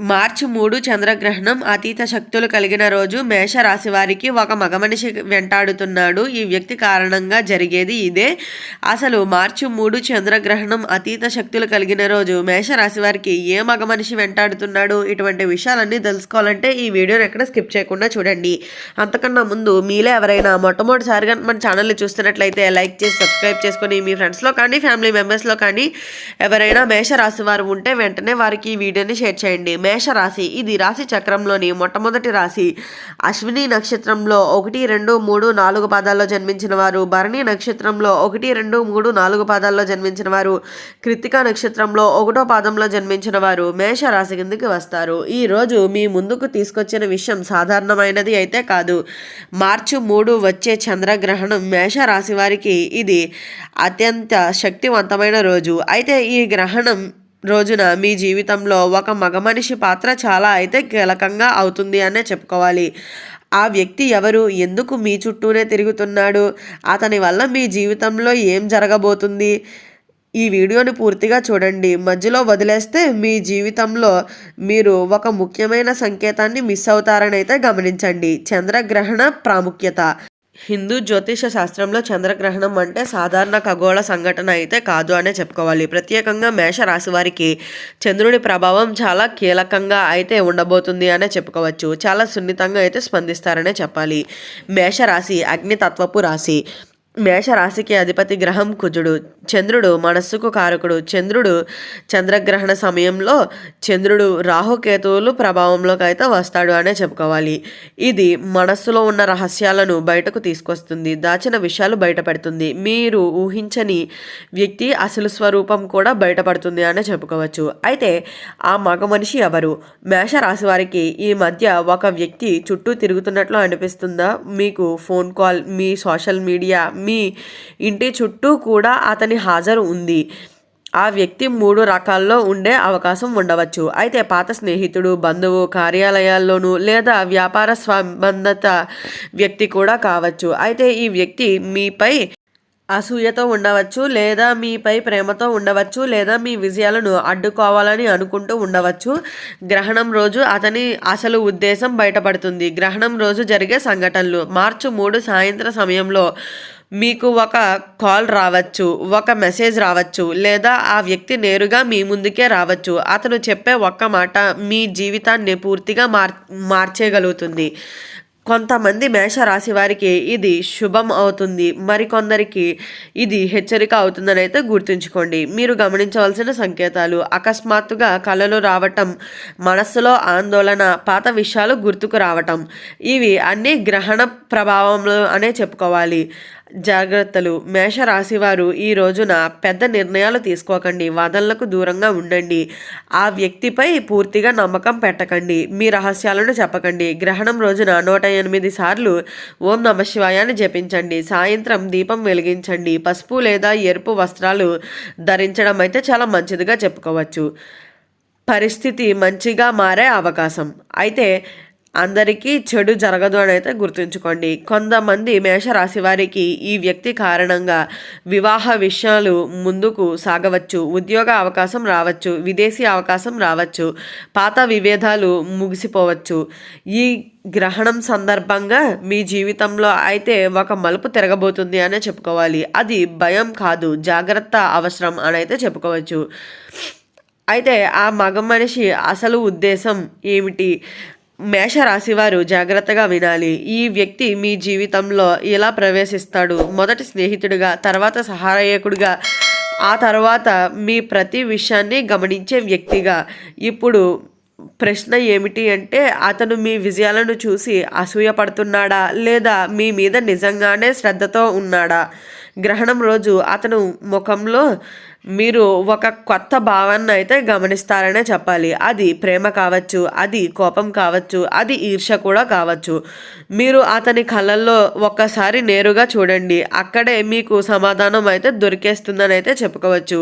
మార్చి 3 చంద్రగ్రహణం అతీత శక్తులు కలిగిన రోజు. మేషరాశి వారికి ఒక మగమనిషి వెంటాడుతున్నాడు. ఈ వ్యక్తి కారణంగా జరిగేది ఇదే. అసలు మార్చి 3 చంద్రగ్రహణం అతీత శక్తులు కలిగిన రోజు మేషరాశి వారికి ఏ మగమనిషి వెంటాడుతున్నాడు, ఇటువంటి విషయాలన్నీ తెలుసుకోవాలంటే ఈ వీడియోని ఎక్కడ స్కిప్ చేయకుండా చూడండి. అంతకన్నా ముందు మీలో ఎవరైనా మొట్టమొదటిసారిగా మన ఛానల్ని చూస్తున్నట్లయితే లైక్ చేసి సబ్స్క్రైబ్ చేసుకొని మీ ఫ్రెండ్స్లో కానీ ఫ్యామిలీ మెంబర్స్లో కానీ ఎవరైనా మేషరాశి వారు ఉంటే వెంటనే వారికి ఈ వీడియోని షేర్ చేయండి. మేషరాశి ఇది రాశి చక్రంలోని మొట్టమొదటి రాశి. అశ్విని నక్షత్రంలో 1, 2, 3, 4 పాదాల్లో జన్మించిన వారు, భరణి నక్షత్రంలో 1, 2, 3, 4 పాదాల్లో జన్మించిన వారు, కృత్తిక నక్షత్రంలో 1వ పాదంలో జన్మించిన వారు మేషరాశి కిందకి వస్తారు. ఈ రోజు మీ ముందుకు తీసుకొచ్చిన విషయం సాధారణమైనది అయితే కాదు. మార్చి 3 వచ్చే చంద్రగ్రహణం మేషరాశి వారికి ఇది అత్యంత శక్తివంతమైన రోజు. అయితే ఈ గ్రహణం రోజున మీ జీవితంలో ఒక మగమనిషి పాత్ర చాలా అయితే కీలకంగా అవుతుంది అనే చెప్పుకోవాలి. ఆ వ్యక్తి ఎవరు, ఎందుకు మీ చుట్టూనే తిరుగుతున్నాడు, అతని వల్ల మీ జీవితంలో ఏం జరగబోతుంది, ఈ వీడియోని పూర్తిగా చూడండి. మధ్యలో వదిలేస్తే మీ జీవితంలో మీరు ఒక ముఖ్యమైన సంకేతాన్ని మిస్ అవుతారని అయితే గమనించండి. చంద్రగ్రహణ ప్రాముఖ్యత. హిందూ జ్యోతిష శాస్త్రంలో చంద్రగ్రహణం అంటే సాధారణ ఖగోళ సంఘటన అయితే కాదు అనే చెప్పుకోవాలి. ప్రత్యేకంగా మేషరాశి వారికి చంద్రుడి ప్రభావం చాలా కీలకంగా అయితే ఉండబోతుంది అనే చెప్పుకోవచ్చు. చాలా సున్నితంగా అయితే స్పందిస్తారనే చెప్పాలి. మేషరాశి అగ్నితత్వపు రాశి. మేషరాశికి అధిపతి గ్రహం కుజుడు. చంద్రుడు మనస్సుకు కారకుడు. చంద్రగ్రహణ సమయంలో చంద్రుడు రాహుకేతువులు ప్రభావంలోకి అయితే వస్తాడు అనే చెప్పుకోవాలి. ఇది మనస్సులో ఉన్న రహస్యాలను బయటకు తీసుకొస్తుంది, దాచిన విషయాలు బయటపడుతుంది, మీరు ఊహించని వ్యక్తి అసలు స్వరూపం కూడా బయటపడుతుంది అనే చెప్పుకోవచ్చు. అయితే ఆ మగ మనిషి ఎవరు? మేషరాశి వారికి ఈ మధ్య ఒక వ్యక్తి చుట్టూ తిరుగుతున్నట్లు అనిపిస్తుందా? మీకు ఫోన్ కాల్, మీ సోషల్ మీడియా, మీ ఇంటి చుట్టూ కూడా అతని హాజరు ఉంది. ఆ వ్యక్తి 3 రకాల్లో ఉండే అవకాశం ఉండవచ్చు. అయితే పాత స్నేహితుడు, బంధువు, కార్యాలయాల్లోనూ లేదా వ్యాపార సంబంధిత వ్యక్తి కూడా కావచ్చు. అయితే ఈ వ్యక్తి మీపై అసూయతో ఉండవచ్చు, లేదా మీపై ప్రేమతో ఉండవచ్చు, లేదా మీ విజయాలను అడ్డుకోవాలని అనుకుంటూ ఉండవచ్చు. గ్రహణం రోజు అతని అసలు ఉద్దేశం బయటపడుతుంది. గ్రహణం రోజు జరిగే సంఘటనలు. మార్చి 3 సాయంత్రం సమయంలో మీకు ఒక కాల్ రావచ్చు, ఒక మెసేజ్ రావచ్చు, లేదా ఆ వ్యక్తి నేరుగా మీ ముందుకే రావచ్చు. అతను చెప్పే ఒక్క మాట మీ జీవితాన్ని పూర్తిగా మార్చేయగలుగుతుంది. కొంతమంది మేషరాశి వారికి ఇది శుభం అవుతుంది, మరికొందరికి ఇది హెచ్చరిక అవుతుందని అయితే గుర్తుంచుకోండి. మీరు గమనించవలసిన సంకేతాలు: అకస్మాత్తుగా కలలు రావటం, మనస్సులో ఆందోళన, పాత విషయాలు గుర్తుకు రావటం, ఇవి అన్నీ గ్రహణ ప్రభావంలో అనే చెప్పుకోవాలి. జాగ్రత్తలు. మేషరాశి వారు ఈ రోజున పెద్ద నిర్ణయాలు తీసుకోకండి, వాదనలకు దూరంగా ఉండండి, ఆ వ్యక్తిపై పూర్తిగా నమ్మకం పెట్టకండి, మీ రహస్యాలను చెప్పకండి. గ్రహణం రోజున 108 సార్లు ఓం నమఃశివాయ అని జపించండి. సాయంత్రం దీపం వెలిగించండి. పసుపు లేదా ఎరుపు వస్త్రాలు ధరించడం అయితే చాలా మంచిదిగా చెప్పుకోవచ్చు. పరిస్థితి మంచిగా మారే అవకాశం. అయితే అందరికీ చెడు జరగదు అని అయితే గుర్తుంచుకోండి. కొంతమంది మేషరాశి వారికి ఈ వ్యక్తి కారణంగా వివాహ విషయాలు ముందుకు సాగవచ్చు, ఉద్యోగ అవకాశం రావచ్చు, విదేశీ అవకాశం రావచ్చు, పాత విభేదాలు ముగిసిపోవచ్చు. ఈ గ్రహణం సందర్భంగా మీ జీవితంలో అయితే ఒక మలుపు తిరగబోతుంది అనే చెప్పుకోవాలి. అది భయం కాదు, జాగ్రత్త అవసరం అని అయితే చెప్పుకోవచ్చు. అయితే ఆ మగ మనిషి అసలు ఉద్దేశం ఏమిటి? మేషరాశి వారు జాగ్రత్తగా వినాలి. ఈ వ్యక్తి మీ జీవితంలో ఎలా ప్రవేశిస్తాడు? మొదటి స్నేహితుడిగా, తర్వాత సహాయకుడిగా, ఆ తర్వాత మీ ప్రతి విషయాన్ని గమనించే వ్యక్తిగా. ఇప్పుడు ప్రశ్న ఏమిటి అంటే, అతను మీ విజయాలను చూసి అసూయపడుతున్నాడా, లేదా మీ మీద నిజంగానే శ్రద్ధతో ఉన్నాడా? గ్రహణం రోజు అతను ముఖంలో మీరు ఒక కొత్త భావాన్ని అయితే గమనిస్తారనే చెప్పాలి. అది ప్రేమ కావచ్చు, అది కోపం కావచ్చు, అది ఈర్ష్య కూడా కావచ్చు. మీరు అతని కళ్ళల్లో ఒక్కసారి నేరుగా చూడండి, అక్కడే మీకు సమాధానం అయితే దొరికేస్తుందని అయితే చెప్పుకోవచ్చు.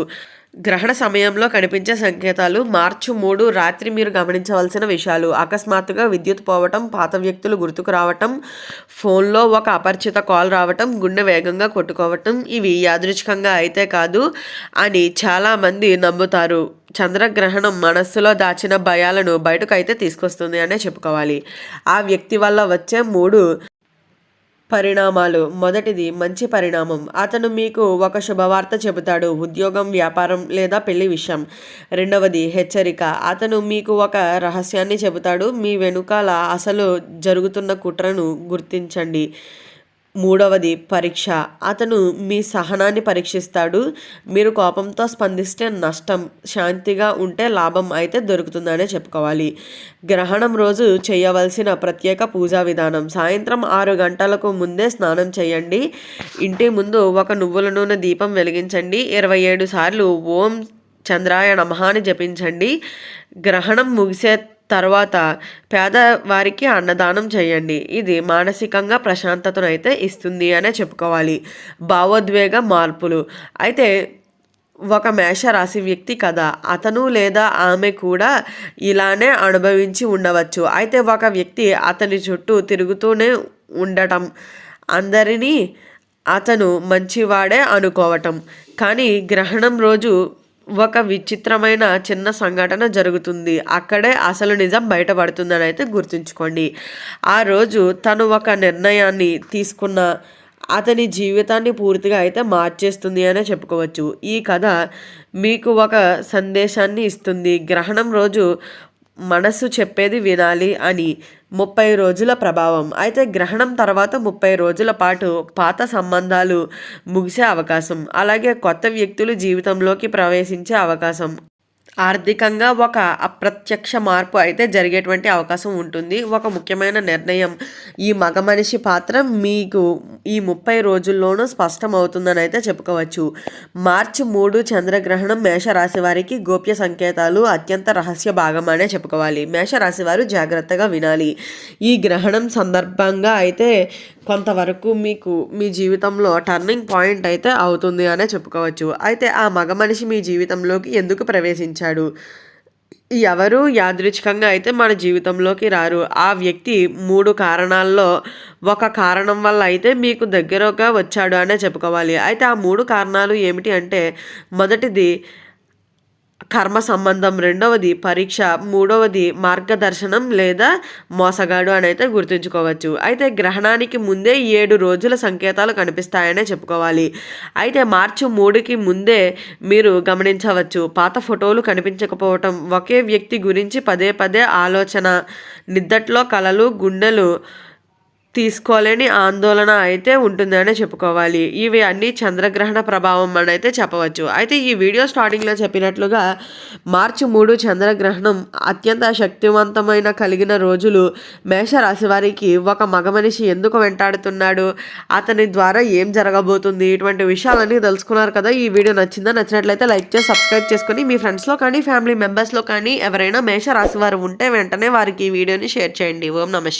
గ్రహణ సమయంలో కనిపించే సంకేతాలు మార్చి 3 రాత్రి మీరు గమనించవలసిన విషయాలు: అకస్మాత్తుగా విద్యుత్ పోవటం, పాత వ్యక్తులు గుర్తుకు రావటం, ఫోన్లో ఒక అపరిచిత కాల్ రావటం, గుండె వేగంగా కొట్టుకోవటం. ఇవి యాదృచ్ఛికంగా అయితే కాదు అని చాలామంది నమ్ముతారు. చంద్రగ్రహణం మనస్సులో దాచిన భయాలను బయటకు అయితే తీసుకొస్తుంది అనే చెప్పుకోవాలి. ఆ వ్యక్తి వల్ల వచ్చే 3 పరిణామాలు: మొదటిది మంచి పరిణామం. అతను మీకు ఒక శుభవార్త చెబుతాడు, ఉద్యోగం, వ్యాపారం లేదా పెళ్లి విషయం. రెండవది హెచ్చరిక. అతను మీకు ఒక రహస్యాన్ని చెబుతాడు, మీ వెనుకాల అసలు జరుగుతున్న కుట్రను గుర్తించండి. మూడవది పరీక్ష. అతను మీ సహనాన్ని పరీక్షిస్తాడు. మీరు కోపంతో స్పందిస్తే నష్టం, శాంతిగా ఉంటే లాభం అయితే దొరుకుతుందనే చెప్పుకోవాలి. గ్రహణం రోజు చేయవలసిన ప్రత్యేక పూజా విధానం: సాయంత్రం 6 గంటలకు ముందే స్నానం చేయండి. ఇంటి ముందు ఒక నువ్వుల నూనె దీపం వెలిగించండి. 27 సార్లు ఓం చంద్రాయ నమః అని జపించండి. గ్రహణం ముగిసే తర్వాత పేదవారికి అన్నదానం చేయండి. ఇది మానసికంగా ప్రశాంతతను అయితే ఇస్తుంది అనే చెప్పుకోవాలి. భావోద్వేగ మార్పులు. అయితే ఒక మేషరాశి వ్యక్తి కదా, అతను లేదా ఆమె కూడా ఇలానే అనుభవించి ఉండవచ్చు. అయితే ఒక వ్యక్తి అతని చుట్టూ తిరుగుతూనే ఉండటం, అందరినీ అతను మంచివాడే అనుకోవటం. కానీ గ్రహణం రోజు ఒక విచిత్రమైన చిన్న సంఘటన జరుగుతుంది. అక్కడే అసలు నిజం బయటపడుతుందని అయితే గుర్తుంచుకోండి. ఆ రోజు తను ఒక నిర్ణయాన్ని తీసుకున్న అతని జీవితాన్ని పూర్తిగా అయితే మార్చేస్తుంది అనే చెప్పుకోవచ్చు. ఈ కథ మీకు ఒక సందేశాన్ని ఇస్తుంది. గ్రహణం రోజు మనసు చెప్పేది వినాలి అని. 30 రోజుల ప్రభావం. అయితే గ్రహణం తర్వాత 30 రోజుల పాటు పాత సంబంధాలు ముగిసే అవకాశం, అలాగే కొత్త వ్యక్తులు జీవితంలోకి ప్రవేశించే అవకాశం, ఆర్థికంగా ఒక అప్రత్యక్ష మార్పు అయితే జరిగేటువంటి అవకాశం ఉంటుంది. ఒక ముఖ్యమైన నిర్ణయం, ఈ మగ మనిషి పాత్ర మీకు ఈ 30 రోజుల్లోనూ స్పష్టమవుతుందని అయితే చెప్పుకోవచ్చు. మార్చి 3 చంద్రగ్రహణం మేషరాశి వారికి గోప్య సంకేతాలు, అత్యంత రహస్య భాగం అనే చెప్పుకోవాలి. మేషరాశి వారు జాగ్రత్తగా వినాలి. ఈ గ్రహణం సందర్భంగా అయితే కొంతవరకు మీకు మీ జీవితంలో టర్నింగ్ పాయింట్ అయితే అవుతుంది అనే చెప్పుకోవచ్చు. అయితే ఆ మగ మనిషి మీ జీవితంలోకి ఎందుకు ప్రవేశించాడు? ఎవరు యాదృచ్ఛికంగా అయితే మన జీవితంలోకి రారు. ఆ వ్యక్తి 3 కారణాల్లో ఒక కారణం వల్ల అయితే మీకు దగ్గరగా వచ్చాడు అనే చెప్పుకోవాలి. అయితే ఆ 3 కారణాలు ఏమిటి అంటే, మొదటిది కర్మ సంబంధం, రెండవది పరీక్ష, మూడవది మార్గదర్శనం లేదా మోసగాడు అని అయితే గుర్తుంచుకోవచ్చు. అయితే గ్రహణానికి ముందే 7 రోజుల సంకేతాలు కనిపిస్తాయనే చెప్పుకోవాలి. అయితే మార్చి 3కి ముందే మీరు గమనించవచ్చు. పాత ఫోటోలు కనిపించకపోవటం, ఒకే వ్యక్తి గురించి పదే పదే ఆలోచన, నిద్దట్లో కలలు, గుండెలు తీసుకోలేని ఆందోళన అయితే ఉంటుందనే చెప్పుకోవాలి. ఇవి అన్నీ చంద్రగ్రహణ ప్రభావం అని అయితే చెప్పవచ్చు. అయితే ఈ వీడియో స్టార్టింగ్లో చెప్పినట్లుగా మార్చి 3 చంద్రగ్రహణం అత్యంత శక్తివంతమైన కలిగిన రోజులు. మేషరాశి వారికి ఒక మగ మనిషి ఎందుకు వెంటాడుతున్నాడు, అతని ద్వారా ఏం జరగబోతుంది, ఇటువంటి విషయాలన్నీ తెలుసుకున్నారు కదా. ఈ వీడియో నచ్చినట్లయితే లైక్ చేసి సబ్స్క్రైబ్ చేసుకొని మీ ఫ్రెండ్స్లో కానీ ఫ్యామిలీ మెంబర్స్లో కానీ ఎవరైనా మేషరాశి వారు ఉంటే వెంటనే వారికి ఈ వీడియోని షేర్ చేయండి. ఓం నమః.